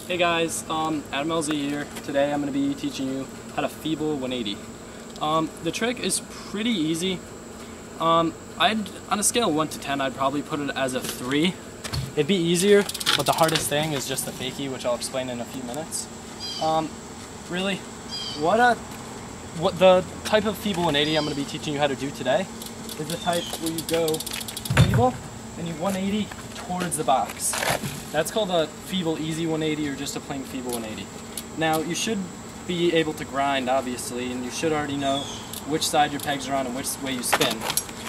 Hey guys, Adam LZ here. Today I'm going to be teaching you how to Feeble 180. The trick is pretty easy. On a scale of 1 to 10, I'd probably put it as a 3. It'd be easier, but the hardest thing is just the fakie, which I'll explain in a few minutes. Really, what the type of Feeble 180 I'm going to be teaching you how to do today is the type where you go Feeble and you 180 towards the box. That's called a Feeble Easy 180 or just a plain Feeble 180. Now you should be able to grind, obviously, and you should already know which side your pegs are on and which way you spin.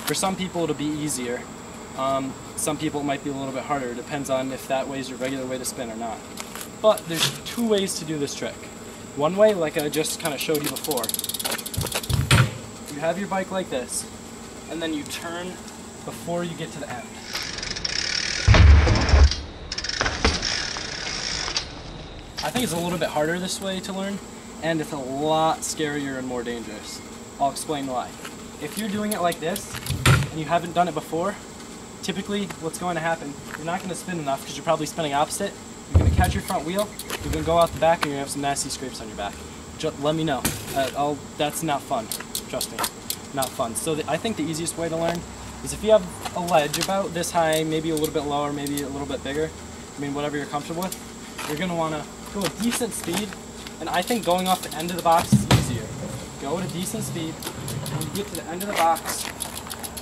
For some people it'll be easier. Some people it might be a little bit harder. It depends on if that way is your regular way to spin or not. But there's two ways to do this trick. One way, like I just kind of showed you before, you have your bike like this, and then you turn before you get to the end. I think it's a little bit harder this way to learn, and it's a lot scarier and more dangerous. I'll explain why. If you're doing it like this, and you haven't done it before, typically what's going to happen, you're not going to spin enough because you're probably spinning opposite. You're going to catch your front wheel, you're going to go out the back, and you're going to have some nasty scrapes on your back. Just let me know. That's not fun. Trust me. Not fun. So I think the easiest way to learn is if you have a ledge about this high, maybe a little bit lower, maybe a little bit bigger, I mean whatever you're comfortable with, you're going to want to go at decent speed, and I think going off the end of the box is easier. Go at a decent speed, and when you get to the end of the box,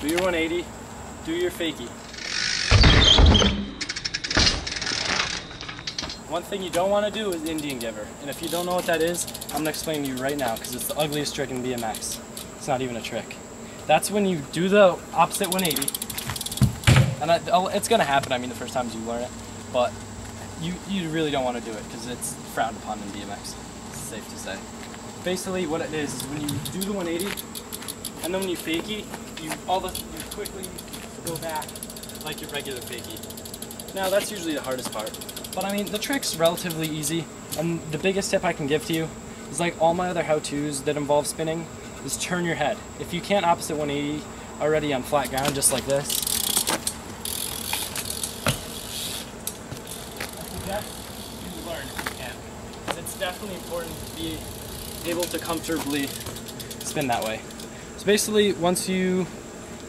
do your 180, do your fakie. One thing you don't want to do is Indian giver, and if you don't know what that is, I'm going to explain to you right now because it's the ugliest trick in BMX. It's not even a trick. That's when you do the opposite 180, and it's going to happen, I mean, the first times you learn it, but you really don't want to do it because it's frowned upon in BMX. It's safe to say. Basically, what it is when you do the 180, and then when you fakie, you quickly go back like your regular fakie. Now that's usually the hardest part, but I mean the trick's relatively easy. And the biggest tip I can give to you is, like all my other how-tos that involve spinning, is turn your head. If you can't opposite 180 already on flat ground, just like this, you learn if you can. It's definitely important to be able to comfortably spin that way. So basically, once you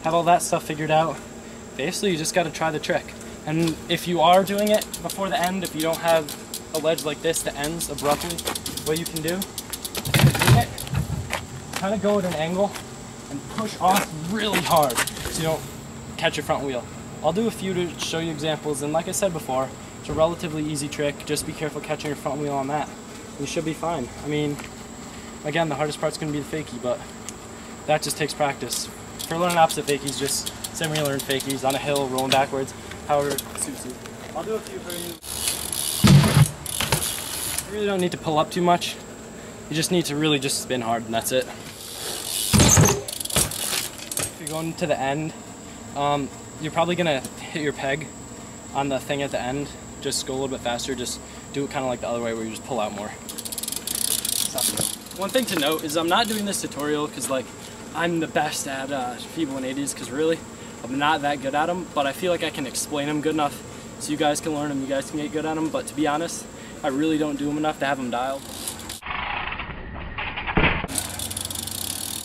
have all that stuff figured out, basically you just got to try the trick. And if you are doing it before the end, if you don't have a ledge like this that ends abruptly, what you can do is kind of go at an angle and push off really hard so you don't catch your front wheel. I'll do a few to show you examples, and like I said before, it's a relatively easy trick. Just be careful catching your front wheel on that. You should be fine. I mean, again, the hardest part's going to be the fakie, but that just takes practice. For learning opposite fakies, just same way you learn fakies, on a hill, rolling backwards, however it suits you. I'll do a few for you. You really don't need to pull up too much. You just need to really just spin hard, and that's it. If you're going to the end, you're probably going to hit your peg on the thing at the end. Just go a little bit faster. Just do it kind of like the other way where you just pull out more. One thing to note is I'm not doing this tutorial because like I'm the best at Feeble 180s, because really I'm not that good at them, but I feel like I can explain them good enough so you guys can learn them, you guys can get good at them, but to be honest, I really don't do them enough to have them dialed.